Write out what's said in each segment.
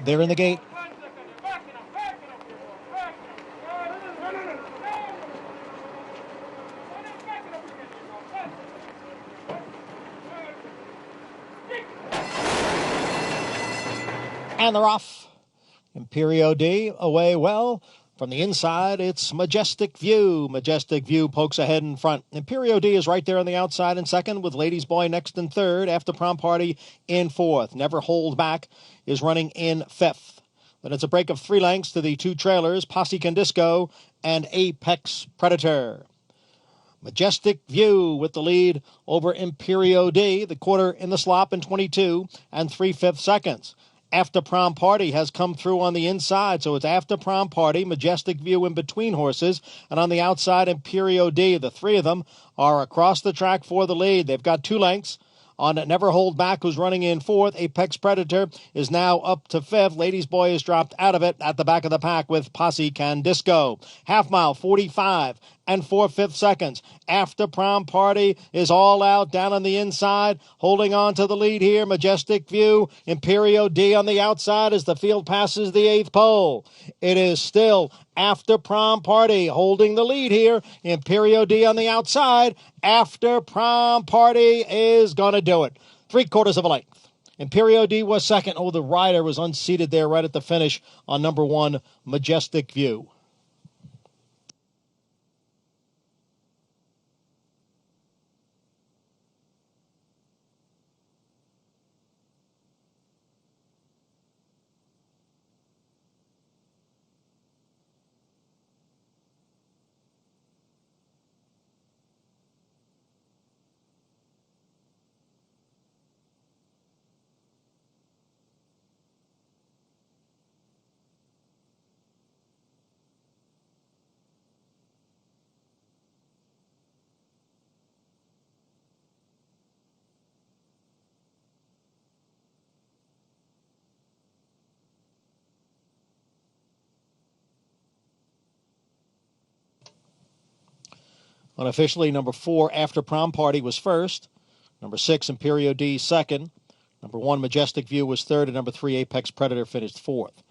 They're in the gate. And they're off. Imperio D away well. From the inside, it's Majestic View. Majestic View pokes ahead in front. Imperio D is right there on the outside in second, with Ladies Boy next in third. After Prom Party in fourth. Never Hold Back is running in fifth. Then it's a break of 3 lengths to the 2 trailers, Posse Can Disco and Apex Predator. Majestic View with the lead over Imperio D, the quarter in the slop in 22 and 3/5 seconds. After Prom Party has come through on the inside, so it's After Prom Party, Majestic View in between horses, and on the outside, Imperio D. The 3 of them are across the track for the lead. They've got 2 lengths on Never Hold Back, who's running in fourth. Apex Predator is now up to fifth. Ladies Boy has dropped out of it at the back of the pack with Posse Can Disco. Half mile, 45 and 4/5 seconds. After Prom Party is all out down on the inside, holding on to the lead here. Majestic View, Imperio D on the outside as the field passes the 8th pole. It is still After Prom Party holding the lead here. Imperio D on the outside. After Prom Party is going to do it. 3/4 of a length. Imperio D was second. Oh, the rider was unseated there right at the finish on number 1, Majestic View. Unofficially, number 4, After Prom Party, was first. Number 6, Imperio D, second. Number 1, Majestic View, was third. And number 3, Apex Predator, finished fourth.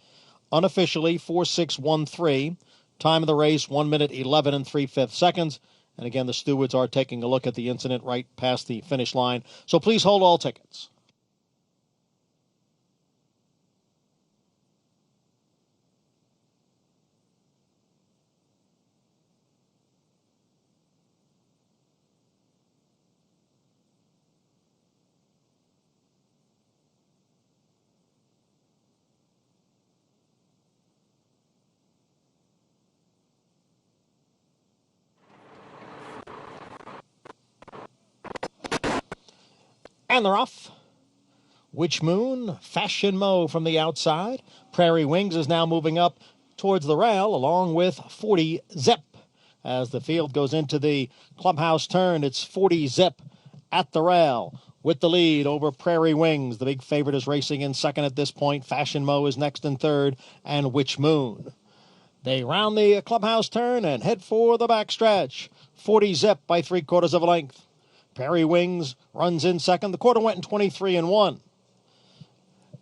Unofficially, 4-6-1-3. Time of the race, 1 minute, 11 and 3/5 seconds. And again, the stewards are taking a look at the incident right past the finish line. So please hold all tickets. And they're off. Witch Moon, Fashion Mo from the outside. Prairie Wings is now moving up towards the rail along with 40 Zip. As the field goes into the clubhouse turn, it's 40 Zip at the rail with the lead over Prairie Wings. The big favorite is racing in second at this point. Fashion Mo is next in third, and Witch Moon. They round the clubhouse turn and head for the backstretch. 40 Zip by 3/4 of a length. Prairie Wings runs in second. The quarter went in 23 and 1.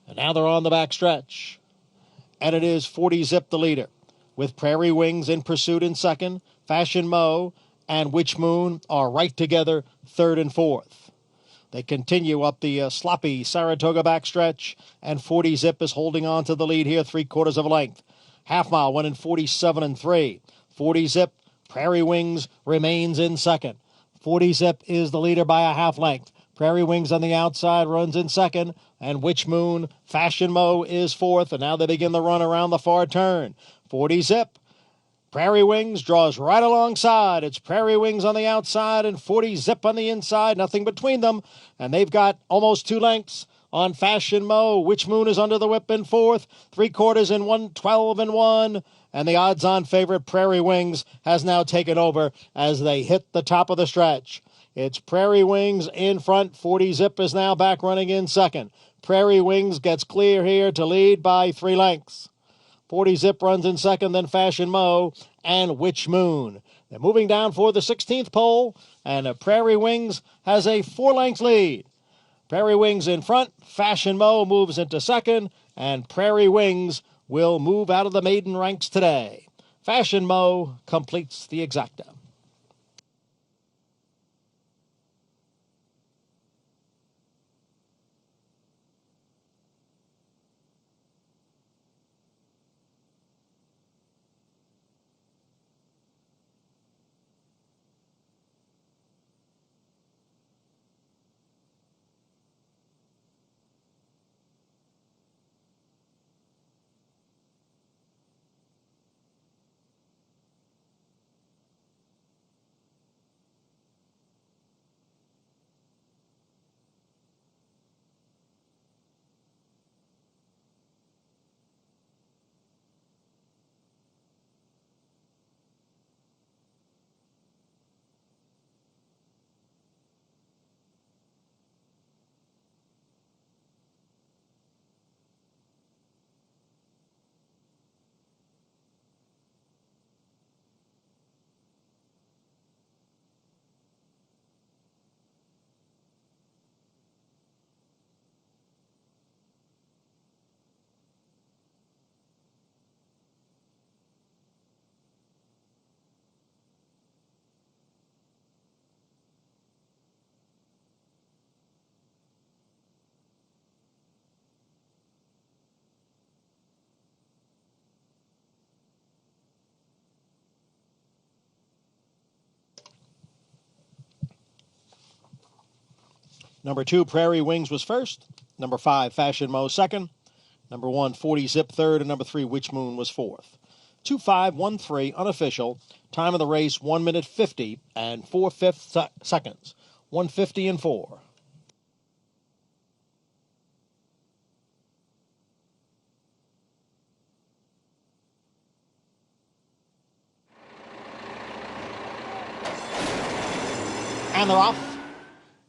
And now they're on the backstretch. And it is 40 Zip the leader, with Prairie Wings in pursuit in second. Fashion Mo and Witch Moon are right together, third and fourth. They continue up the sloppy Saratoga backstretch, and 40 Zip is holding on to the lead here, 3/4 of a length. Half mile went in 47 and 3. 40 Zip, Prairie Wings remains in second. 40 Zip is the leader by a half length. Prairie Wings on the outside runs in second, and Witch Moon, Fashion Mo is fourth, and now they begin the run around the far turn. 40 Zip, Prairie Wings draws right alongside. It's Prairie Wings on the outside and 40 Zip on the inside, nothing between them, and they've got almost 2 lengths on Fashion Mo. Witch Moon is under the whip in fourth, 3/4 in 1:12 and 1. And the odds-on favorite, Prairie Wings, has now taken over as they hit the top of the stretch. It's Prairie Wings in front. 40 Zip is now back running in second. Prairie Wings gets clear here to lead by 3 lengths. 40 Zip runs in second, then Fashion Mo and Witch Moon. They're moving down for the 16th pole, and Prairie Wings has a 4-length lead. Prairie Wings in front. Fashion Mo moves into second, and Prairie Wings will move out of the maiden ranks today. Fashion Mo completes the exacta. Number 2, Prairie Wings was first. Number 5, Fashion Mo second. Number 1, 40 Zip third. And number 3, Witch Moon was fourth. 2-5-1-3 unofficial. Time of the race 1 minute 50 and 4/5 seconds. 150 and 4. And they're off.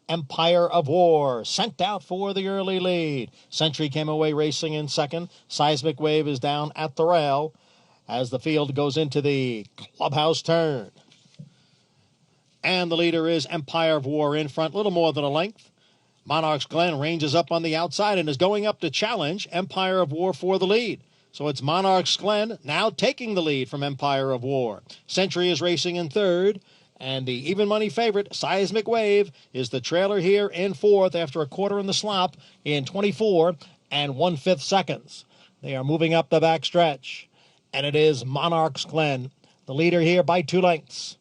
Empire of War sent out for the early lead. Century came away racing in second. Seismic Wave is down at the rail as the field goes into the clubhouse turn. And the leader is Empire of War in front, little more than a length. Monarch's Glen ranges up on the outside and is going up to challenge Empire of War for the lead. So it's Monarch's Glen now taking the lead from Empire of War. Century is racing in third. And the even money favorite, Seismic Wave, is the trailer here in fourth after a quarter in the slop in 24 and 1/5 seconds. They are moving up the backstretch. And it is Monarch's Glen, the leader here by 2 lengths.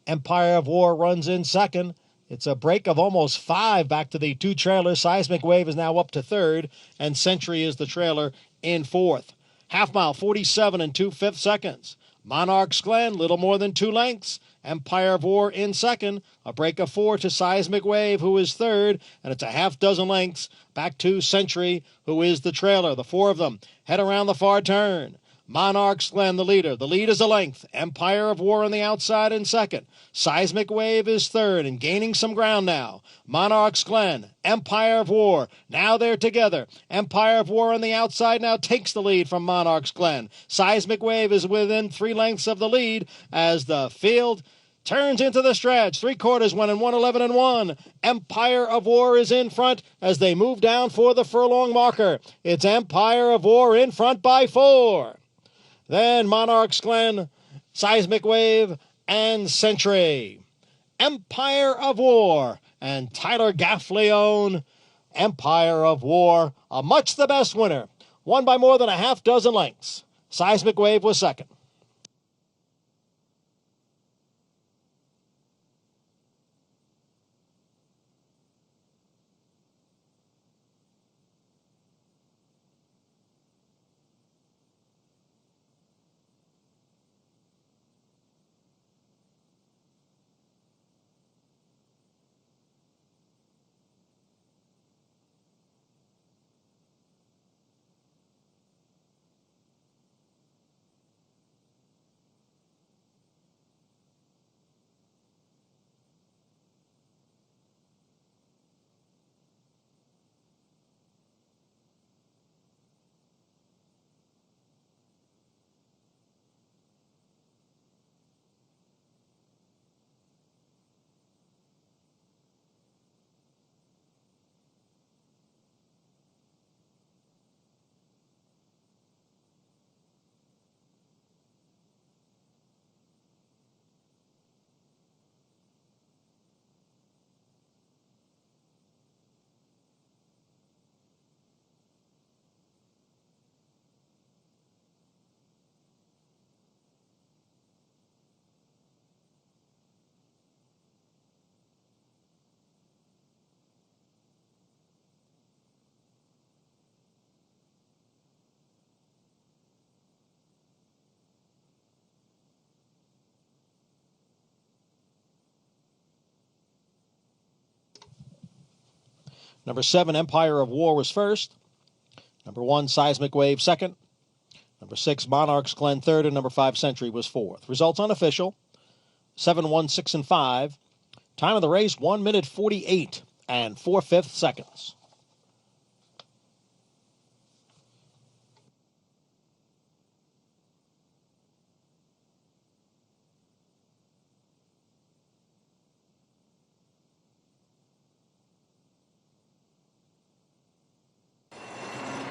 Empire of War runs in second. It's a break of almost 5 back to the 2 trailers. Seismic Wave is now up to third, and Century is the trailer in fourth. Half mile, 47 and 2/5 seconds. Monarch's Glen, little more than 2 lengths. Empire of War in second, a break of 4 to Seismic Wave, who is third, and it's a half dozen lengths back to Century, who is the trailer. The 4 of them head around the far turn. Monarch's Glen, the leader. The lead is a length. Empire of War on the outside in second. Seismic Wave is third and gaining some ground now. Monarch's Glen, Empire of War, now they're together. Empire of War on the outside now takes the lead from Monarch's Glen. Seismic Wave is within 3 lengths of the lead as the field turns into the stretch. 3/4 went in 1:11 and 1. Empire of War is in front as they move down for the furlong marker. It's Empire of War in front by 4. Then Monarch's Glen, Seismic Wave, and Century. Empire of War and Tyler Gaffleone. Empire of War, a much the best winner. Won by more than a half dozen lengths. Seismic Wave was second. Number 7, Empire of War, was first. Number 1, Seismic Wave, second. Number 6, Monarch's Glen, third. And number 5, Century, was fourth. Results unofficial: 7, 1, 6, and 5. Time of the race, 1 minute 48 and 4/5 seconds.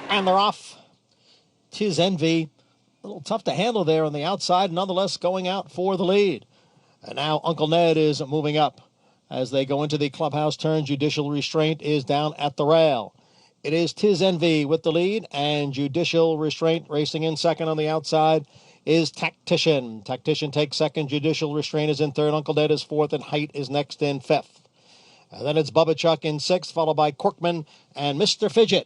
And they're off. Tis Envy, a little tough to handle there on the outside, nonetheless going out for the lead. And now Uncle Ned is moving up as they go into the clubhouse turn. Judicial Restraint is down at the rail. It is Tis Envy with the lead, and Judicial Restraint racing in second. On the outside is Tactician. Tactician takes second. Judicial Restraint is in third. Uncle Ned is fourth, and Height is next in fifth. And then it's Bubba Chuck in sixth, followed by Corkman, and Mr. Fidget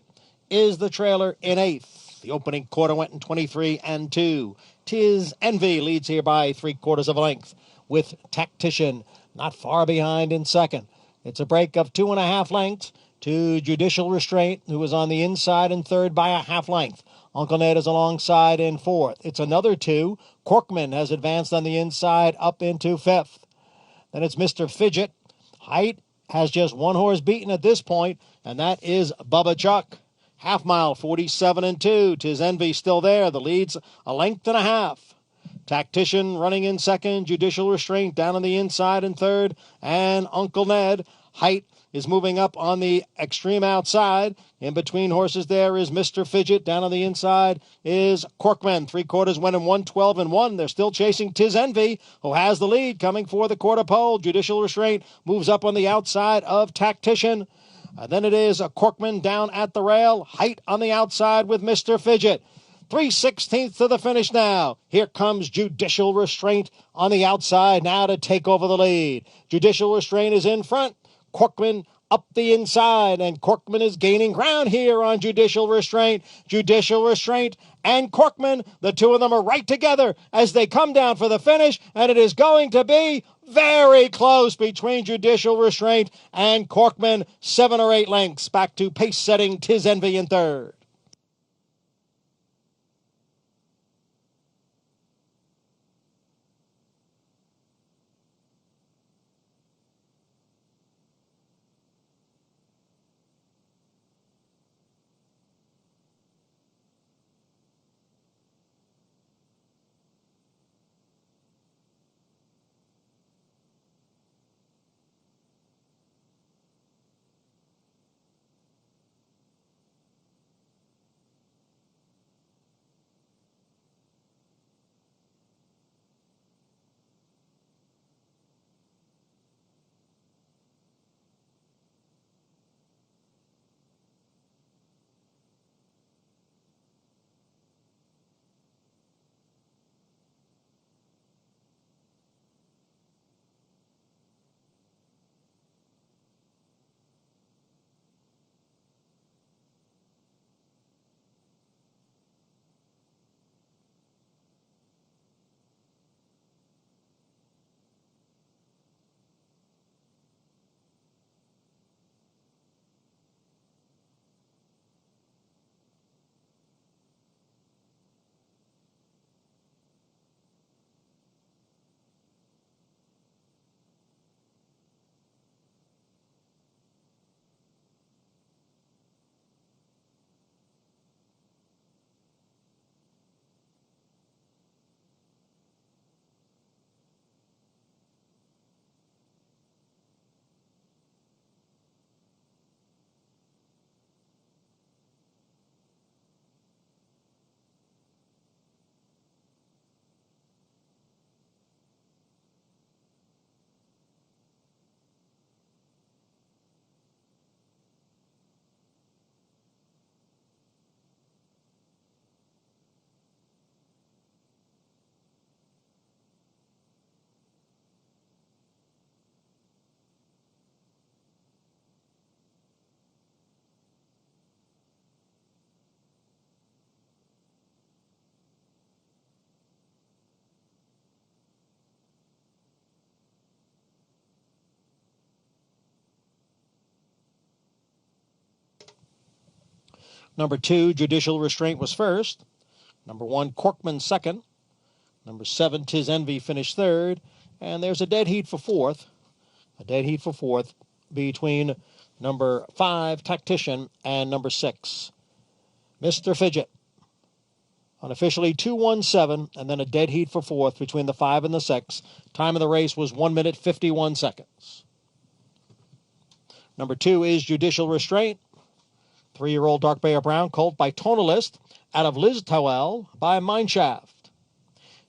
is the trailer in eighth. The opening quarter went in 23 and 2. Tis Envy leads here by 3/4 of a length, with Tactician not far behind in second. It's a break of 2.5 lengths to Judicial Restraint, who is on the inside in third by a half length. Uncle Ned is alongside in fourth. It's another 2. Corkman has advanced on the inside up into fifth. Then it's Mr. Fidget. Height has just one horse beaten at this point, and that is Bubba Chuck. Half mile, 47 and 2. Tis Envy still there. The lead's a length and a half. Tactician running in second. Judicial Restraint down on the inside in third. And Uncle Ned. Height is moving up on the extreme outside. In between horses there is Mr. Fidget. Down on the inside is Corkman. 3/4 went in 1:12 and 1. They're still chasing Tis Envy, who has the lead coming for the quarter pole. Judicial Restraint moves up on the outside of Tactician. And then it is a Corkman down at the rail. Height on the outside with Mr. Fidget. 3/16 to the finish now. Here comes Judicial Restraint on the outside now to take over the lead. Judicial Restraint is in front. Corkman up the inside, and Corkman is gaining ground here on Judicial Restraint. Judicial Restraint and Corkman, the two of them are right together as they come down for the finish, and it is going to be very close between Judicial Restraint and Corkman. 7 or 8 lengths back to pace-setting Tis Envy in third. Number 2, Judicial Restraint, was first. Number 1, Corkman, second. Number 7, Tis Envy, finished third. And there's a dead heat for fourth. A dead heat for fourth between number 5, Tactician, and number 6, Mr. Fidget. Unofficially 2:17, and then a dead heat for fourth between the 5 and the 6. Time of the race was 1 minute 51 seconds. Number 2 is Judicial Restraint. 3-year-old Dark Bear Brown colt by Tonalist out of Liz Towell by Mineshaft.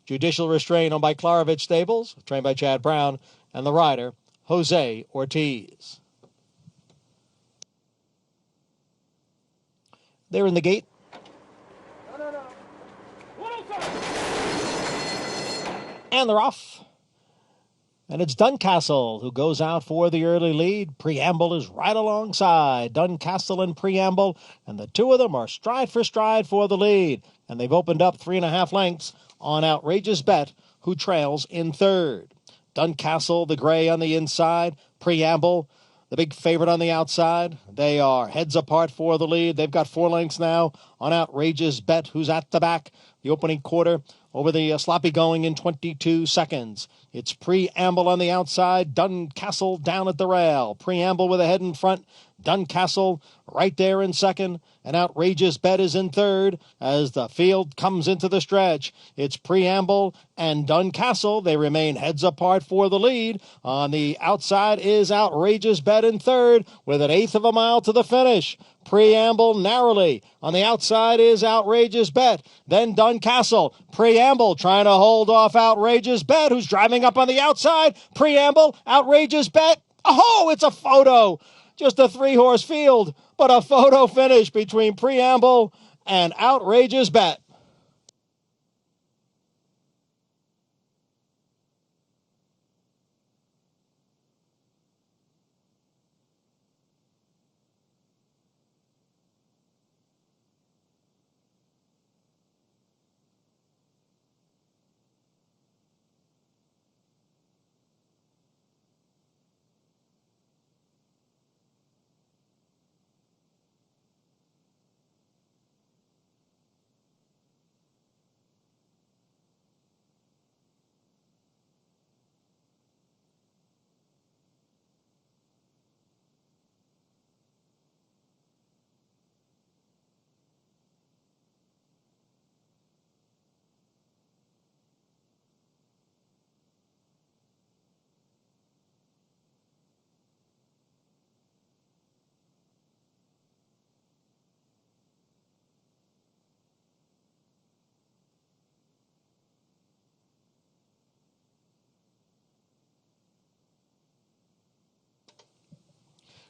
Judicial Restraint owned by Klarovich Stables, trained by Chad Brown, and the rider, Jose Ortiz. They're in the gate. And they're off. And it's Duncastle who goes out for the early lead. Preamble is right alongside Duncastle and Preamble, and the two of them are stride for stride for the lead. And they've opened up 3.5 lengths on Outrageous Bet, who trails in third. Duncastle, the gray on the inside. Preamble, the big favorite on the outside. They are heads apart for the lead. They've got 4 lengths now on Outrageous Bet, who's at the back. The opening quarter over the sloppy going in 22 seconds. It's Preamble on the outside, Duncastle down at the rail. Preamble with a head in front, Duncastle right there in second, and Outrageous Bet is in third as the field comes into the stretch. It's Preamble and Duncastle. They remain heads apart for the lead. On the outside is Outrageous Bet in third with 1/8 of a mile to the finish. Preamble narrowly. On the outside is Outrageous Bet. Then Duncastle. Preamble trying to hold off Outrageous Bet, who's driving up on the outside. Preamble, Outrageous Bet. Oh, it's a photo. Just a 3-horse field, but a photo finish between Preamble and Outrageous Bet.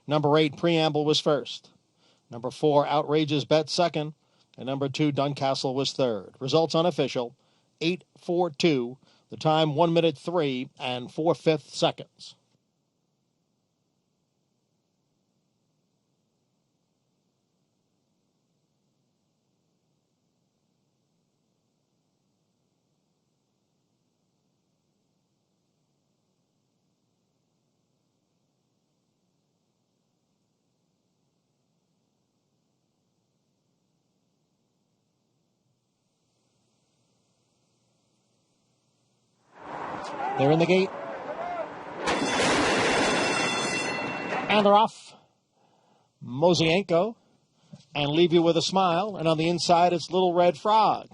Number 8, Preamble, was first. Number 4, Outrageous Bet, second. And number 2, Duncastle, was third. Results unofficial, 8:42. The time, 1 minute 3 and 4/5 seconds. They're in the gate. And they're off. Mosienko and Leave You With a Smile. And on the inside, it's Little Red Frog.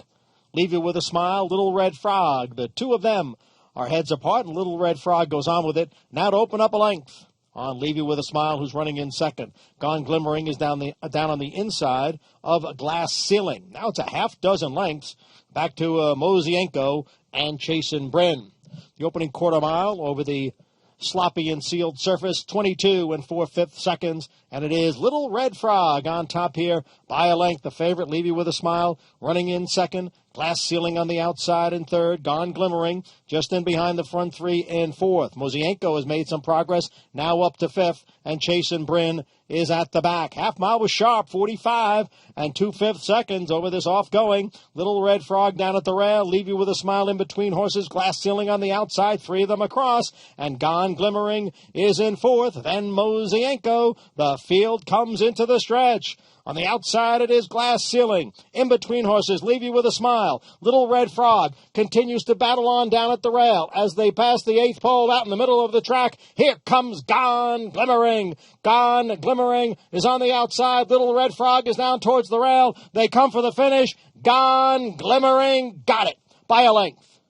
Leave You With a Smile, Little Red Frog. The two of them are heads apart, and Little Red Frog goes on with it. Now to open up a length on Leave You With a Smile, who's running in second. Gone Glimmering is down on the inside of Glass Ceiling. Now it's a half dozen lengths back to Mosienko and Chasin' Bryn. The opening quarter mile over the sloppy and sealed surface, 22 and 4/5 seconds, and it is Little Red Frog on top here by a length. The favorite, Leave You With a Smile, running in second. Glass Ceiling on the outside in third. Gone Glimmering just in behind the front 3 in fourth. Mosienko has made some progress, now up to fifth, and Chasin' Bryn is at the back. Half mile was sharp, 45 and 2/5 seconds over this off-going. Little Red Frog down at the rail. Leave You With a Smile in between horses. Glass Ceiling on the outside, 3 of them across, and Gone Glimmering is in fourth. Then Mosienko. The field comes into the stretch. On the outside, it is Glass Ceiling. In between horses, Leave You With a Smile. Little Red Frog continues to battle on down at the rail. As they pass the 8th pole out in the middle of the track, here comes Gone Glimmering. Gone Glimmering is on the outside. Little Red Frog is down towards the rail. They come for the finish. Gone Glimmering got it by a length.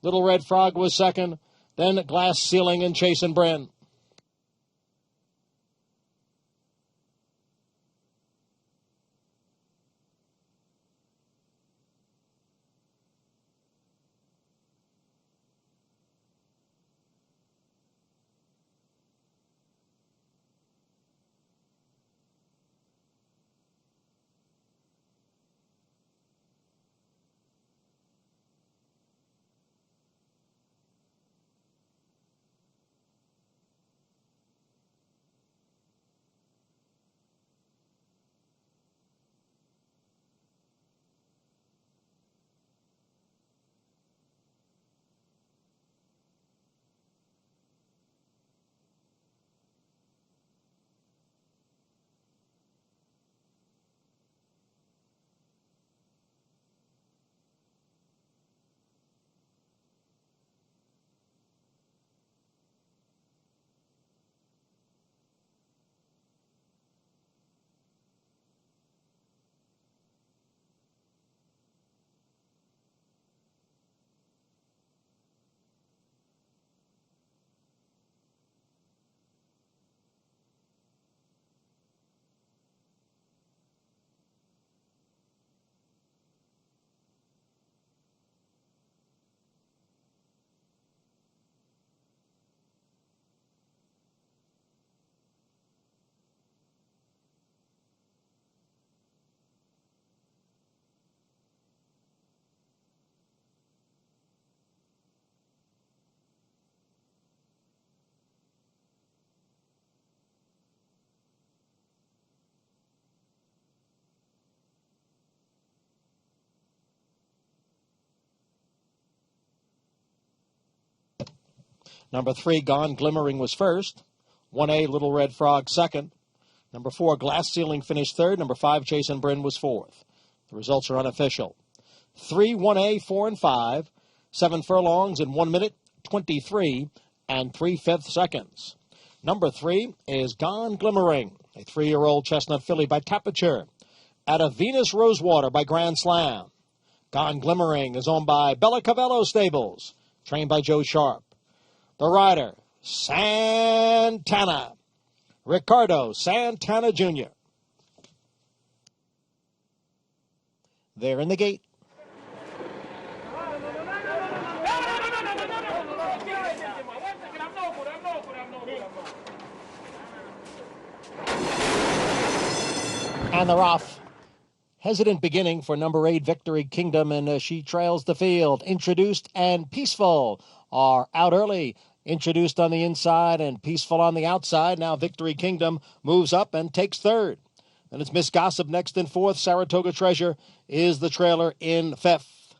Little Red Frog was second. Then Glass Ceiling and Chase and Bryn. Number 3, Gone Glimmering was first. 1A, Little Red Frog second. Number 4, Glass Ceiling finished third. Number 5, Chase and Bryn was fourth. The results are unofficial. 3, 1A, 4, and 5. 7 furlongs in 1 minute, 23 and 3/5 seconds. Number 3 is Gone Glimmering, a 3-year-old chestnut filly by Tapiture. Out of Venus Rosewater by Grand Slam. Gone Glimmering is owned by Bella Cavello Stables, trained by Joe Sharp. The rider, Santana, Ricardo Santana Jr. They're in the gate. And they're off. Hesitant beginning for number 8, Victory Kingdom, and she trails the field. Introduced and Peaceful are out early. Introduced on the inside and Peaceful on the outside. Now Victory Kingdom moves up and takes third. And it's Miss Gossip next in fourth. Saratoga Treasure is the trailer in fifth.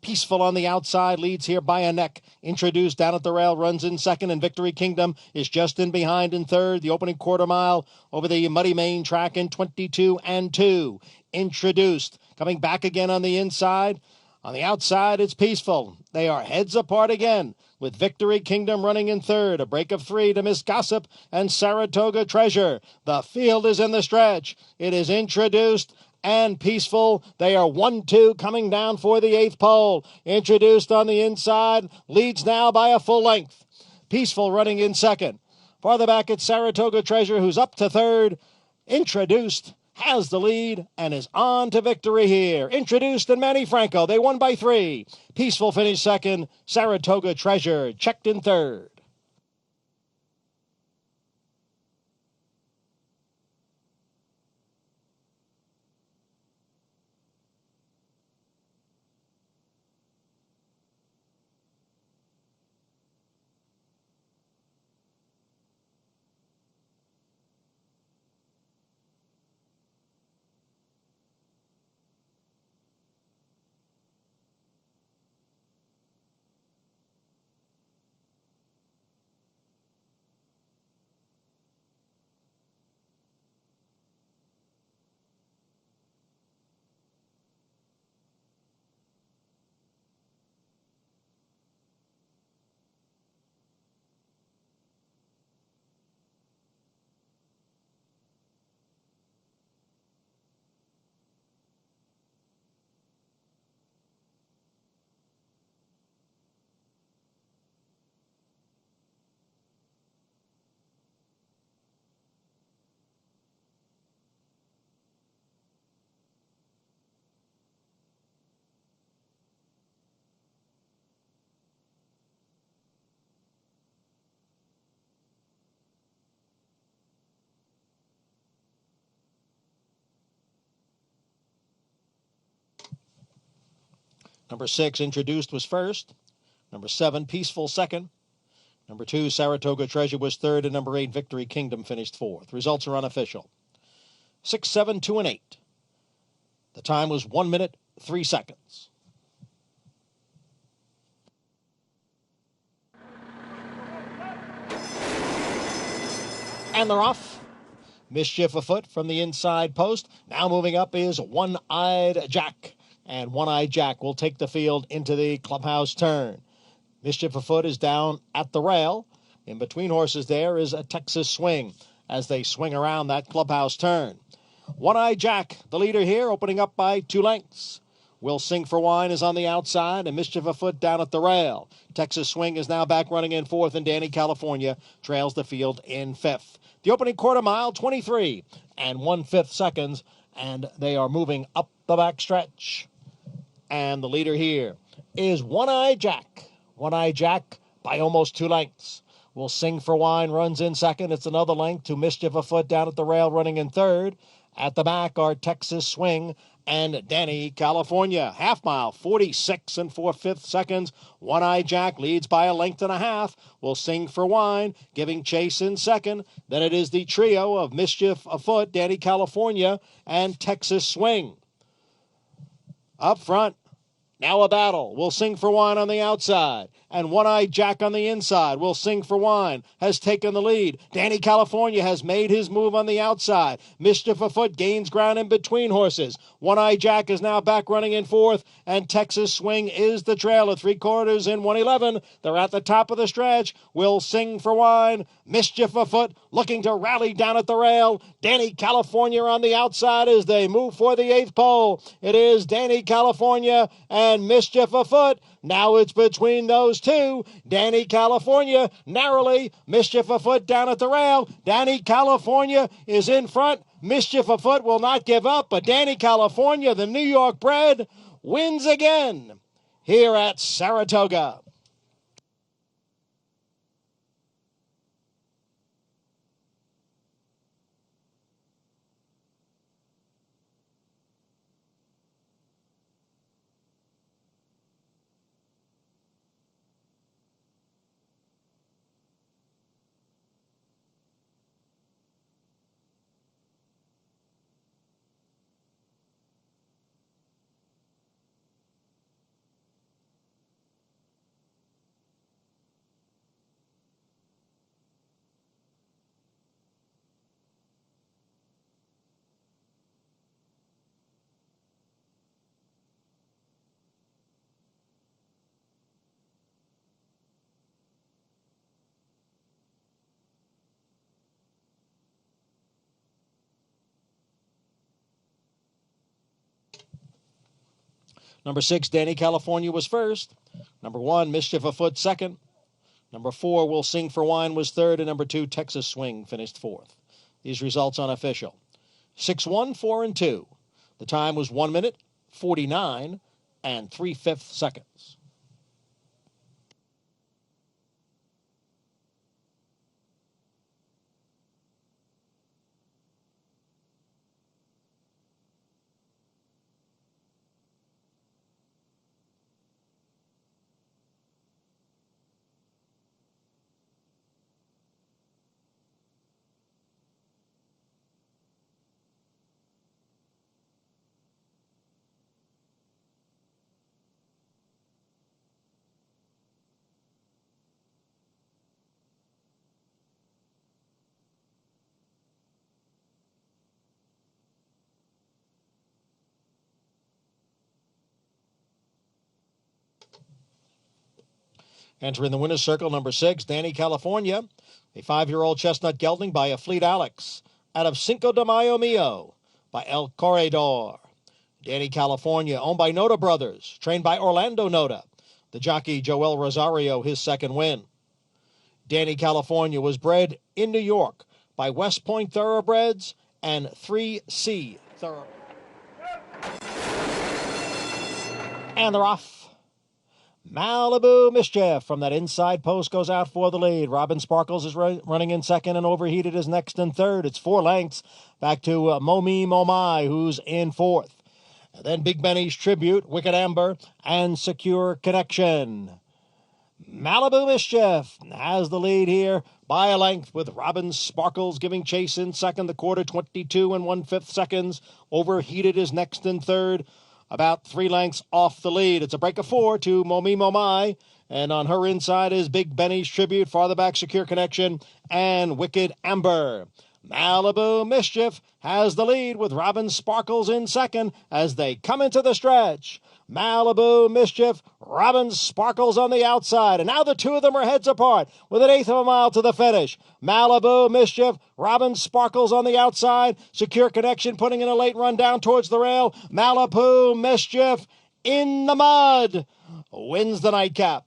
Peaceful on the outside leads here by a neck. Introduced down at the rail, runs in second, and Victory Kingdom is just in behind in third. The opening quarter mile over the muddy main track in 22 and 2. Introduced coming back again on the inside. On the outside, it's Peaceful. They are heads apart again, with Victory Kingdom running in third. A break of 3 to Miss Gossip and Saratoga Treasure. The field is in the stretch. It is Introduced and Peaceful. They are 1-2 coming down for the 8th pole. Introduced on the inside, leads now by a full length. Peaceful running in second. Farther back, it's Saratoga Treasure, who's up to third. Introduced has the lead and is on to victory here. Introduced and Manny Franco, they won by 3. Peaceful finished second. Saratoga Treasure checked in third. Number 6, Introduced, was first. Number 7, Peaceful, second. Number 2, Saratoga Treasure, was third. And number 8, Victory Kingdom, finished fourth. Results are unofficial. 6, 7, 2, and 8. The time was 1 minute, 3 seconds. And they're off. Mischief afoot from the inside post. Now moving up is One-Eyed Jack. And One-Eyed Jack will take the field into the clubhouse turn. Mischief afoot is down at the rail. In between horses there is a Texas Swing as they swing around that clubhouse turn. One-Eyed Jack, the leader here, opening up by 2 lengths. Will Sing for Wine is on the outside, and Mischief afoot down at the rail. Texas Swing is now back running in fourth, and Danny California trails the field in fifth. The opening quarter mile, 23 1/5 seconds, and they are moving up the back stretch. And the leader here is One-Eyed Jack. One-Eyed Jack by almost 2 lengths. Will Sing for Wine runs in second. It's another length to Mischief afoot down at the rail running in third. At the back are Texas Swing and Danny California. Half mile, 46 4/5 seconds. One-Eyed Jack leads by a length and a half. Will Sing for Wine giving chase in second. Then it is the trio of Mischief afoot, Danny California, and Texas Swing. Up front, now a battle. Will Sing for Wine on the outside, and One-Eyed Jack on the inside. Will Sing for Wine has taken the lead. Danny California has made his move on the outside. Mischief afoot gains ground in between horses. One-Eyed Jack is now back running in fourth, and Texas Swing is the trailer. 3/4 in 1:11. They're at the top of the stretch. Will Sing for Wine, Mischief afoot looking to rally down at the rail. Danny California on the outside as they move for the 8th pole. It is Danny California and Mischief afoot. Now it's between those two. Danny California narrowly. Mischief afoot down at the rail. Danny California is in front. Mischief afoot will not give up, but Danny California, the New York bred, wins again here at Saratoga. Number 6, Danny California, was first. Number 1, Mischief afoot, second. Number 4, Will Sing for Wine, was third. And number 2, Texas Swing, finished fourth. These results unofficial. 6-1, 4 and 2. The time was 1 minute, 49 3/5 seconds. Entering the winner's circle, number 6, Danny California, a 5-year-old chestnut gelding by a Fleet Alex, out of Cinco de Mayo Mio by El Corredor. Danny California, owned by Noda Brothers, trained by Orlando Noda. The jockey Joel Rosario, his second win. Danny California was bred in New York by West Point Thoroughbreds and 3C Thoroughbreds. And they're off. Malibu Mischief from that inside post goes out for the lead. Robin Sparkles is running in second, and Overheated is next in third. It's 4 lengths back to Momi Momai, who's in fourth. Then Big Benny's Tribute, Wicked Amber, and Secure Connection. Malibu Mischief has the lead here by a length, with Robin Sparkles giving chase in second. The quarter, 22 1/5 seconds. Overheated is next in third, about 3 lengths off the lead. It's a break of 4 to Momi Momai. And on her inside is Big Benny's Tribute, farther back Secure Connection, and Wicked Amber. Malibu Mischief has the lead, with Robin Sparkles in second as they come into the stretch. Malibu Mischief, Robin Sparkles on the outside, and now the two of them are heads apart with an eighth of a mile to the finish. Malibu Mischief, Robin Sparkles on the outside, Secure Connection putting in a late run down towards the rail. Malibu Mischief in the mud wins the nightcap.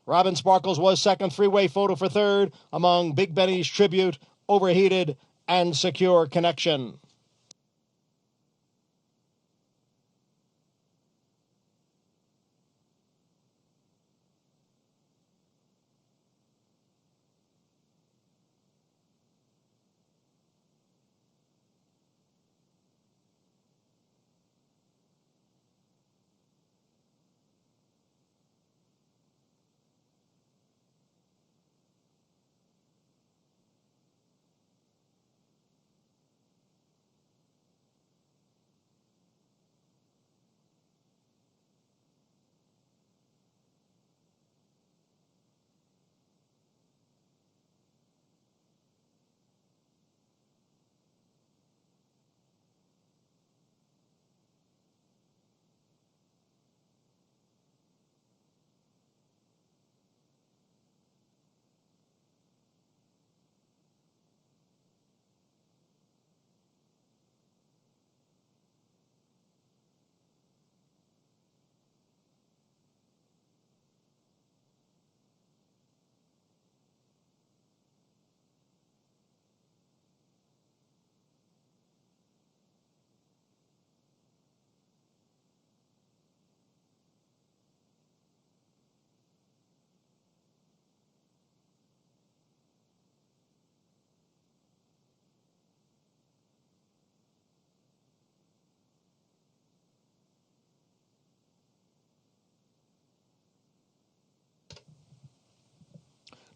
Robin Sparkles was second, three-way photo for third among Big Benny's Tribute, Overheated, and Secure Connection.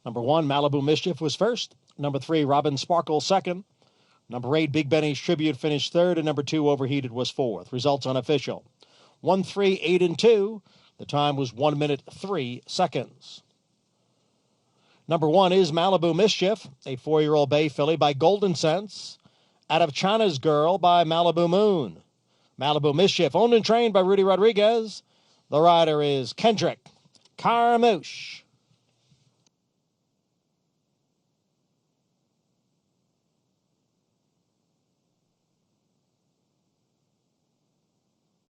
Number 1, Malibu Mischief was first. Number 3, Robin Sparkle second. Number 8, Big Benny's Tribute finished third. And number 2, Overheated was fourth. Results unofficial. 1, 3, 8, and 2. The time was 1 minute 3 seconds. Number 1 is Malibu Mischief, a 4-year-old bay filly by Golden Sense. Out of China's Girl by Malibu Moon. Malibu Mischief, owned and trained by Rudy Rodriguez. The rider is Kendrick Carmouche.